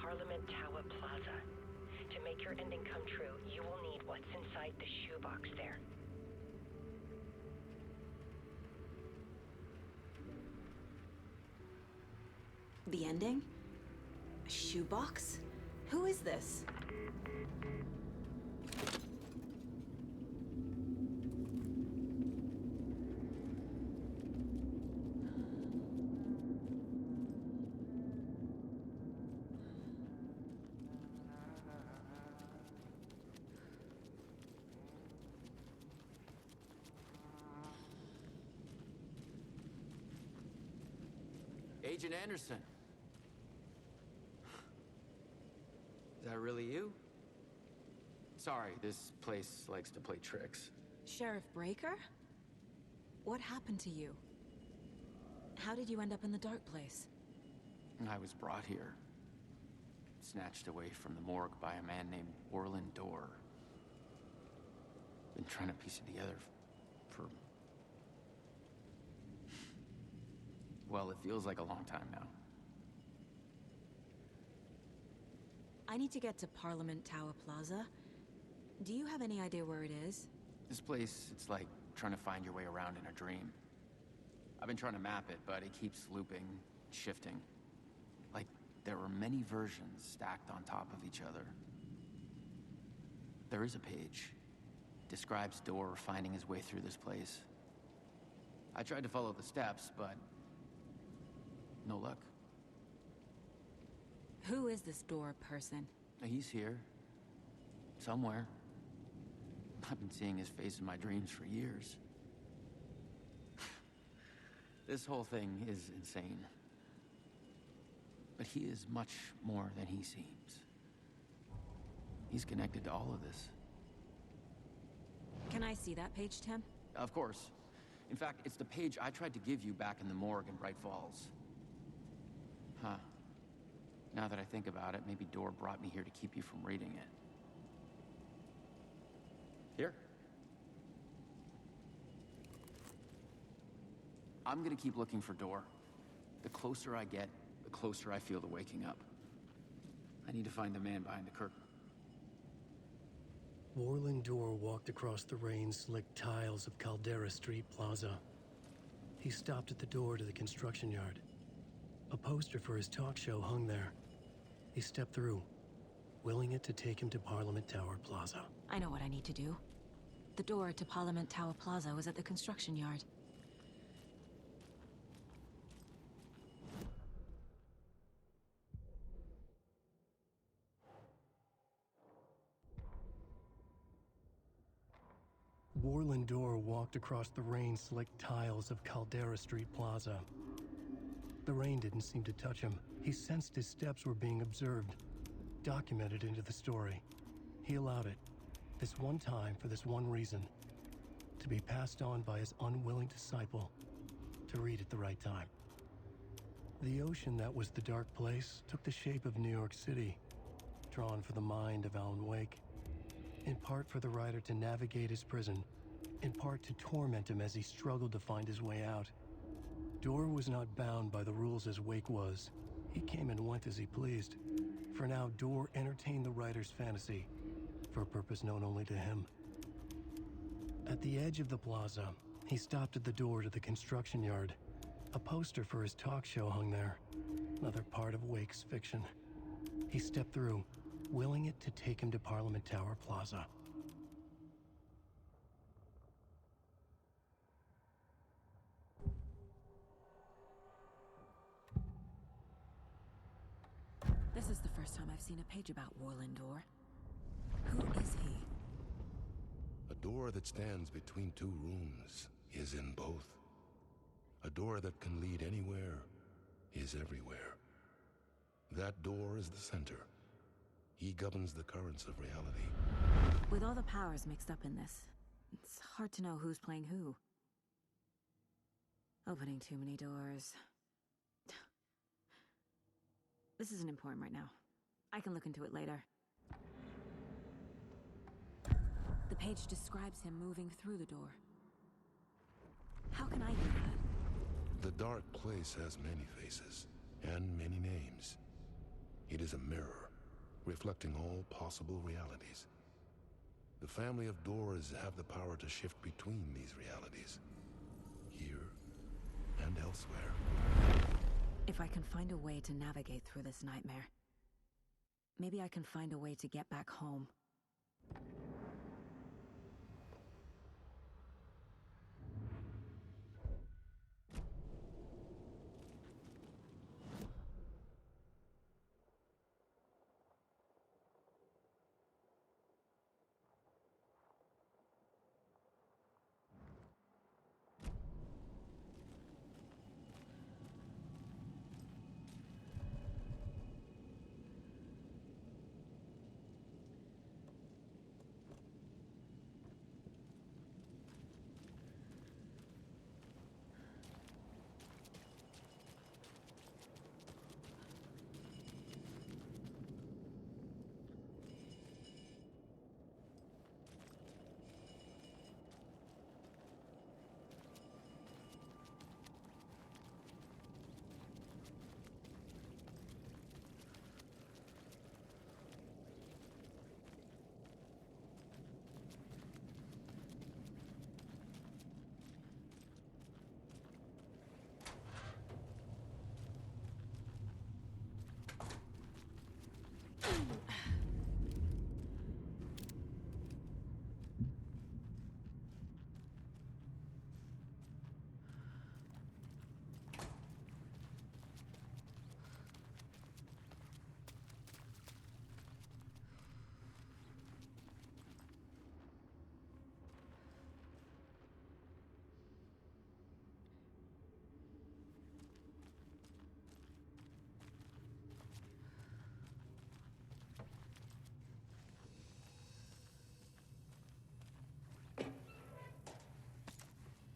Parliament Tower Plaza. To make your ending come true, you will need what's inside the shoebox there. The ending? A shoebox? Who is this? Agent Anderson. Is that really you? Sorry, this place likes to play tricks. Sheriff Breaker? What happened to you? How did you end up in the dark place? I was brought here. Snatched away from the morgue by a man named Orland Dorr. Been trying to piece it together for... well, it feels like a long time now. I need to get to Parliament Tower Plaza. Do you have any idea where it is? This place, it's like trying to find your way around in a dream. I've been trying to map it, but it keeps looping, shifting. Like there are many versions stacked on top of each other. There is a page. Describes Dorr finding his way through this place. I tried to follow the steps, but no luck. Who is this Dorr person? He's here. Somewhere. I've been seeing his face in my dreams for years. This whole thing is insane. But he is much more than he seems. He's connected to all of this. Can I see that page, Tim? Of course. In fact, it's the page I tried to give you back in the morgue in Bright Falls. Huh. Now that I think about it, maybe Dorr brought me here to keep you from reading it. Here. I'm gonna keep looking for Dorr. The closer I get, the closer I feel to waking up. I need to find the man behind the curtain. Orland Dorr walked across the rain-slicked tiles of Caldera Street Plaza. He stopped at the door to the construction yard. A poster for his talk show hung there. He stepped through, willing it to take him to Parliament Tower Plaza. I know what I need to do. The door to Parliament Tower Plaza was at the construction yard. Orland Dorr walked across the rain-slicked tiles of Caldera Street Plaza. The rain didn't seem to touch him. He sensed his steps were being observed, documented into the story. He allowed it, this one time for this one reason, to be passed on by his unwilling disciple, to read at the right time. The ocean that was the dark place took the shape of New York City, drawn for the mind of Alan Wake, in part for the writer to navigate his prison, in part to torment him as he struggled to find his way out. Dorr was not bound by the rules as Wake was. He came and went as he pleased. For now, Dorr entertained the writer's fantasy, for a purpose known only to him. At the edge of the plaza, he stopped at the door to the construction yard. A poster for his talk show hung there, another part of Wake's fiction. He stepped through, willing it to take him to Parliament Tower Plaza. This is the first time I've seen a page about Orland Dorr. Who is he? A door that stands between two rooms is in both. A door that can lead anywhere is everywhere. That door is the center. He governs the currents of reality. With all the powers mixed up in this, it's hard to know who's playing who. Opening too many doors. This isn't important right now. I can look into it later. The page describes him moving through the door. How can I do that? The dark place has many faces and many names. It is a mirror, reflecting all possible realities. The family of doors have the power to shift between these realities, here and elsewhere. If I can find a way to navigate through this nightmare, maybe I can find a way to get back home.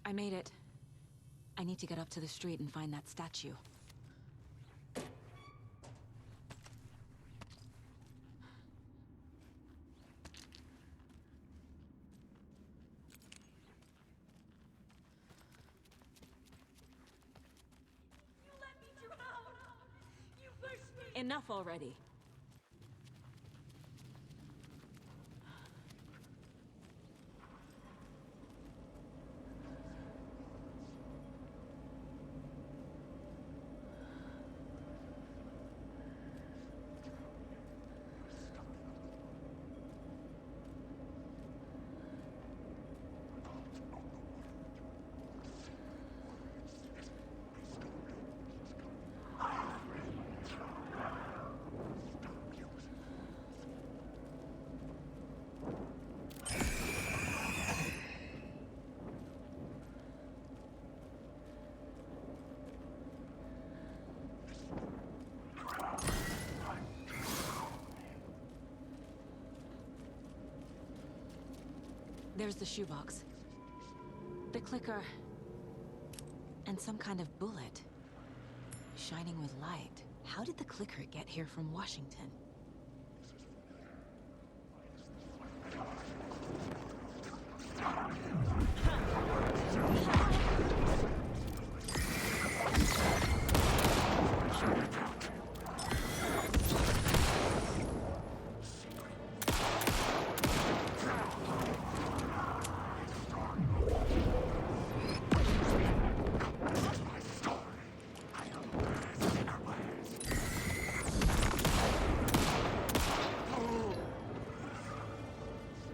I made it. I need to get up to the street and find that statue. You let me drown! You pushed me! Enough already. There's the shoebox. The clicker. And some kind of bullet. Shining with light. How did the clicker get here from Washington?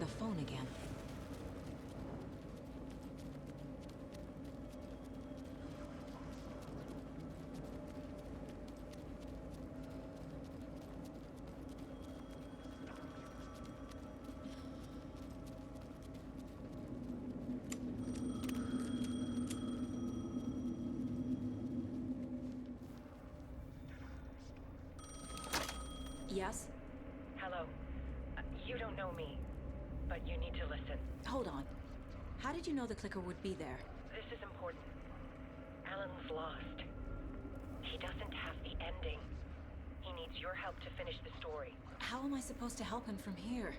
The phone again. Yes? Hello. You don't know me, but you need to listen. Hold on. How did you know the clicker would be there? This is important. Alan's lost. He doesn't have the ending. He needs your help to finish the story. How am I supposed to help him from here?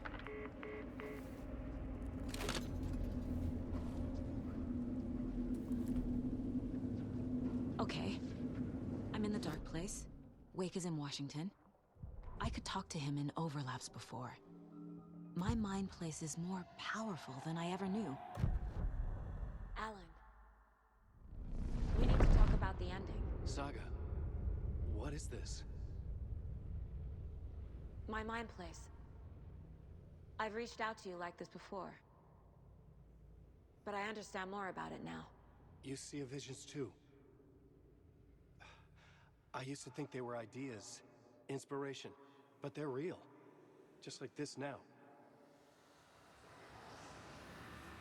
Okay. I'm in the dark place. Wake is in Washington. I could talk to him in overlaps before. My mind place is more powerful than I ever knew. Alan, we need to talk about the ending. Saga, what is this? My mind place. I've reached out to you like this before. But I understand more about it now. You see visions too. I used to think they were ideas, inspiration, but they're real. Just like this now.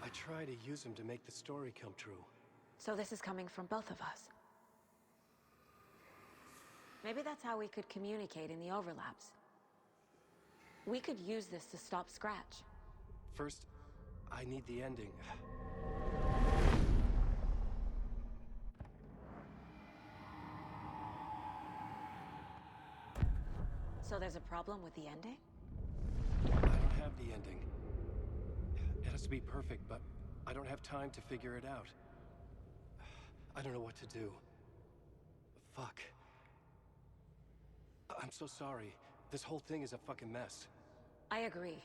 I try to use them to make the story come true. So this is coming from both of us. Maybe that's how we could communicate in the overlaps. We could use this to stop Scratch. First, I need the ending. So there's a problem with the ending? I don't have the ending. It has to be perfect, but I don't have time to figure it out. I don't know what to do. Fuck. I'm so sorry. This whole thing is a fucking mess. I agree.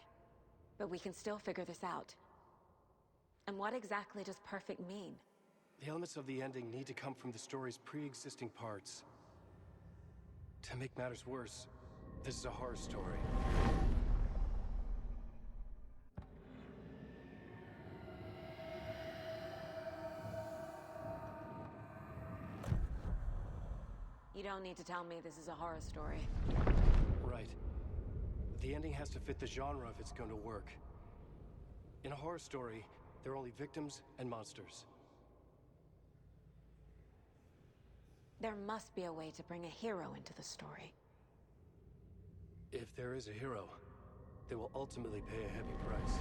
But we can still figure this out. And what exactly does perfect mean? The elements of the ending need to come from the story's pre-existing parts. To make matters worse, this is a horror story. You don't need to tell me this is a horror story. Right. The ending has to fit the genre if it's going to work. In a horror story, there are only victims and monsters. There must be a way to bring a hero into the story. If there is a hero, they will ultimately pay a heavy price.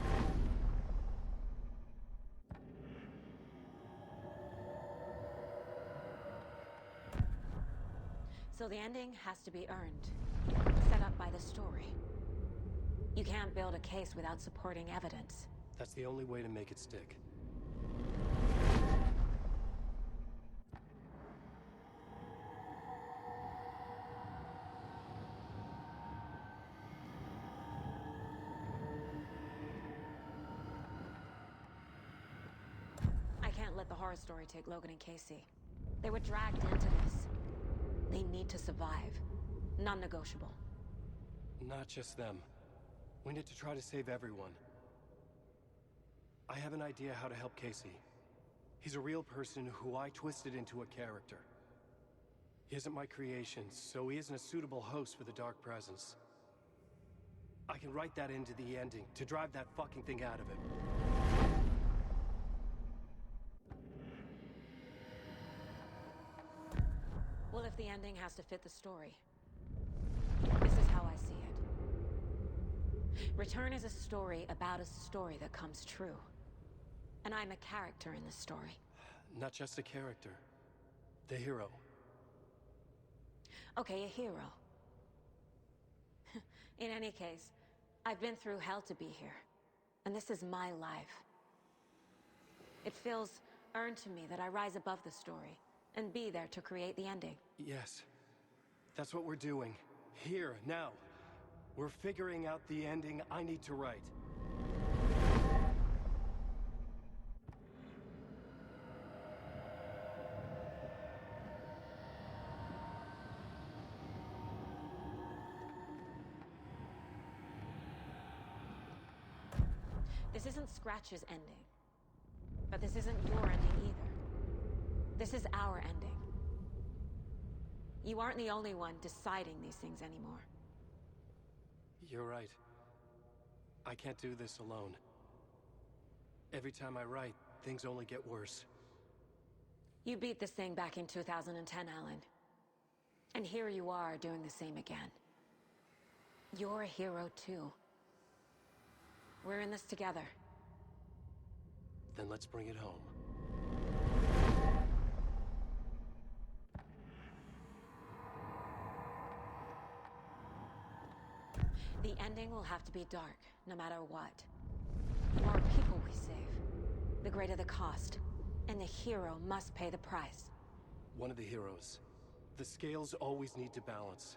So the ending has to be earned, set up by the story. You can't build a case without supporting evidence. That's the only way to make it stick. I can't let the horror story take Logan and Casey. They were dragged into this. They need to survive. Non-negotiable. Not just them. We need to try to save everyone. I have an idea how to help Casey. He's a real person who I twisted into a character. He isn't my creation, so he isn't a suitable host for the Dark Presence. I can write that into the ending to drive that fucking thing out of him. Well, if the ending has to fit the story, this is how I see it. Return is a story about a story that comes true. And I'm a character in the story. Not just a character. The hero. Okay, a hero. In any case, I've been through hell to be here. And this is my life. It feels earned to me that I rise above the story and be there to create the ending. Yes. That's what we're doing. Here, now. We're figuring out the ending I need to write. This isn't Scratch's ending. But this isn't your ending either. This is our ending. You aren't the only one deciding these things anymore. You're right. I can't do this alone. Every time I write, things only get worse. You beat this thing back in 2010, Alan. And here you are doing the same again. You're a hero too. We're in this together. Then let's bring it home. The ending will have to be dark, no matter what. The more people we save, the greater the cost. And the hero must pay the price. One of the heroes. The scales always need to balance.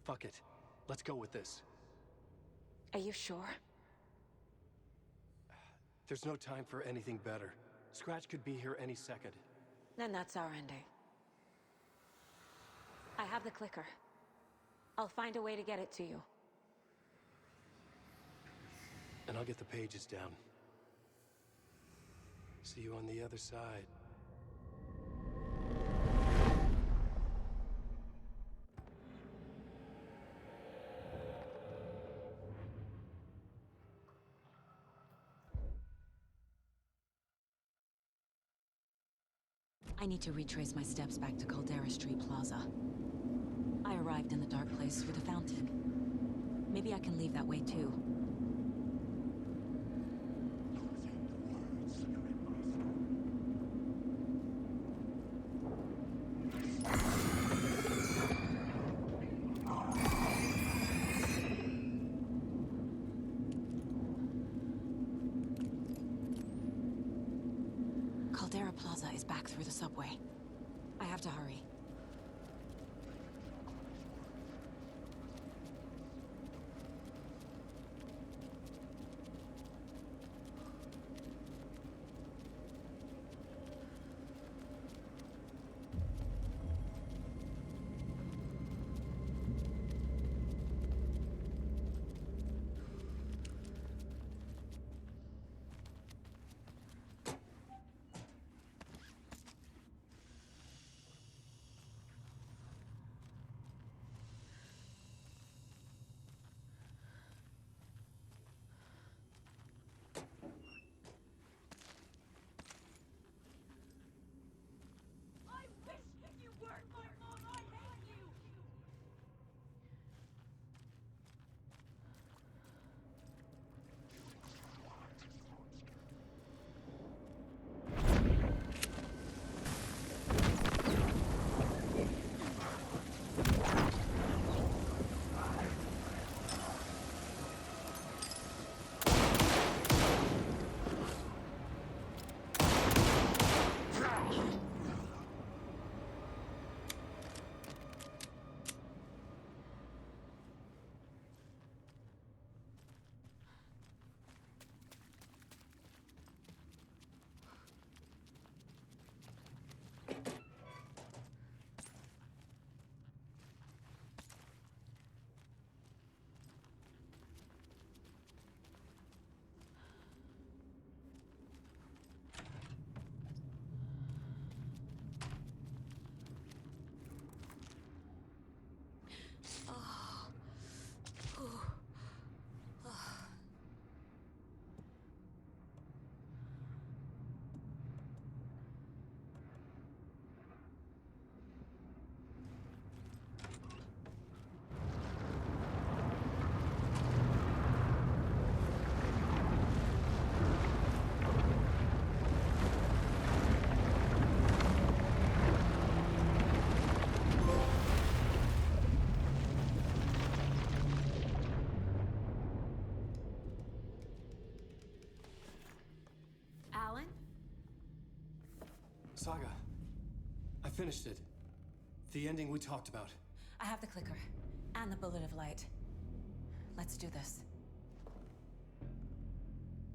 Fuck it. Let's go with this. Are you sure? There's no time for anything better. Scratch could be here any second. Then that's our ending. I have the clicker. I'll find a way to get it to you. And I'll get the pages down. See you on the other side. I need to retrace my steps back to Caldera Street Plaza. I arrived in the dark place through the fountain. Maybe I can leave that way too. Caldera Plaza is back through the subway. I have to hurry. Saga, I finished it. The ending we talked about. I have the clicker and the bullet of light. Let's do this.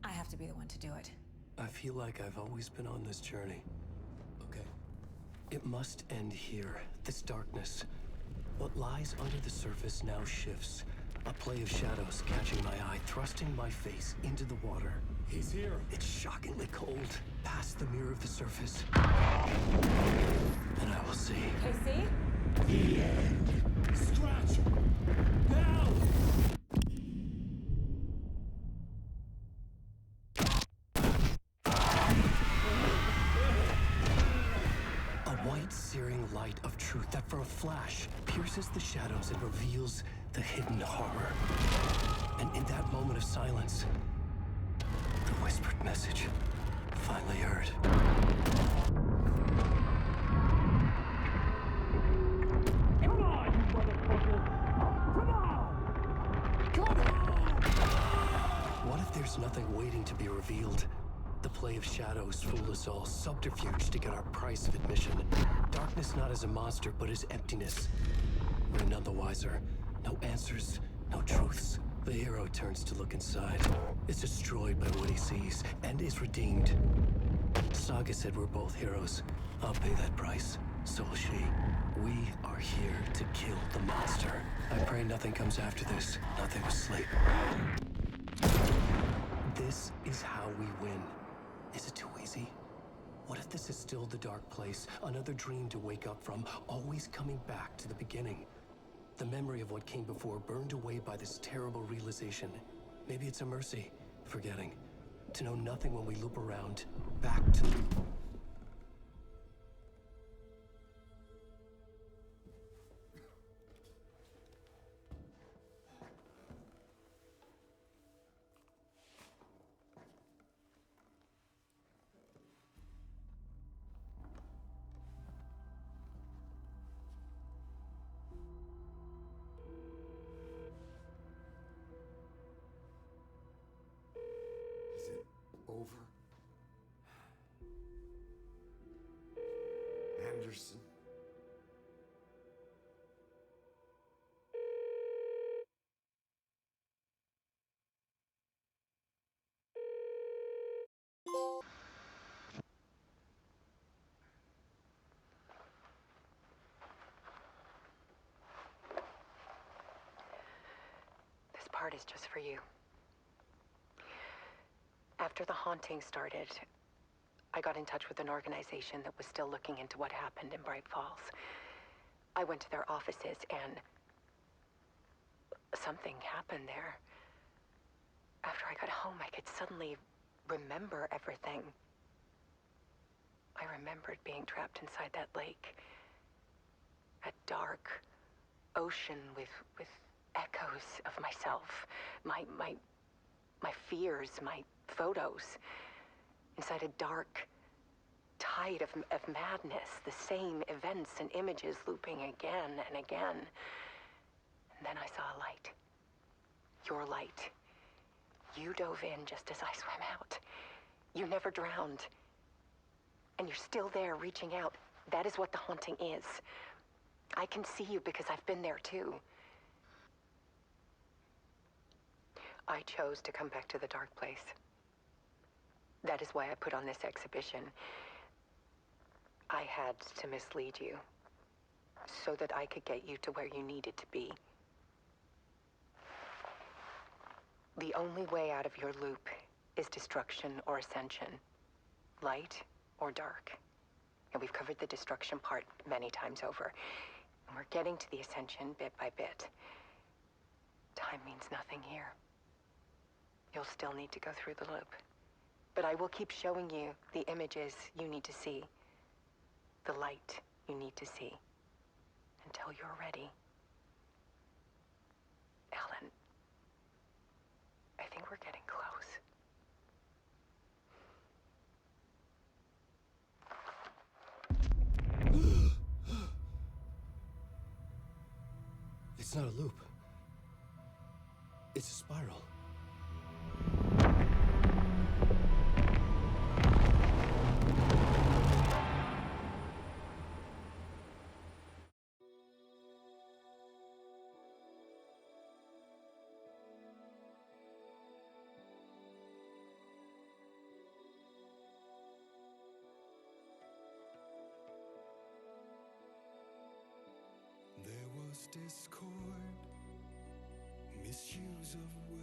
I have to be the one to do it. I feel like I've always been on this journey. Okay. It must end here. This darkness. What lies under the surface now shifts. A play of shadows catching my eye, thrusting my face into the water. He's here. It's shockingly cold. Past the mirror of the surface. And I will see. Casey? The end. Scratch! Now! A white, searing light of truth that for a flash pierces the shadows and reveals the hidden horror. And in that moment of silence, the whispered message finally heard. Come on, you motherfucker! Come on! Come on! What if there's nothing waiting to be revealed? The play of shadows fool us all, subterfuge to get our price of admission. Darkness not as a monster, but as emptiness. We're none the wiser. No answers, no truths. The hero turns to look inside. Is destroyed by what he sees, and is redeemed. Saga said we're both heroes. I'll pay that price. So will she. We are here to kill the monster. I pray nothing comes after this. Nothing will sleep. This is how we win. Is it too easy? What if this is still the dark place? Another dream to wake up from, always coming back to the beginning. The memory of what came before burned away by this terrible realization. Maybe it's a mercy, forgetting. To know nothing when we loop around, back to... Is it over? Anderson? This part is just for you. After the haunting started, I got in touch with an organization that was still looking into what happened in Bright Falls. I went to their offices and something happened there. After I got home, I could suddenly remember everything. I remembered being trapped inside that lake. A dark ocean with echoes of myself. My fears, my photos. Inside a dark tide of madness. The same events and images looping again and again. And then I saw a light. Your light. You dove in just as I swam out. You never drowned. And you're still there reaching out. That is what the haunting is. I can see you because I've been there too. I chose to come back to the dark place. That is why I put on this exhibition. I had to mislead you so that I could get you to where you needed to be. The only way out of your loop is destruction or ascension, light or dark. And we've covered the destruction part many times over. And we're getting to the ascension bit by bit. Time means nothing here. You'll still need to go through the loop. But I will keep showing you the images you need to see, the light you need to see, until you're ready. Ellen, I think we're getting close. It's not a loop. It's a spiral. There was discord, misuse of will.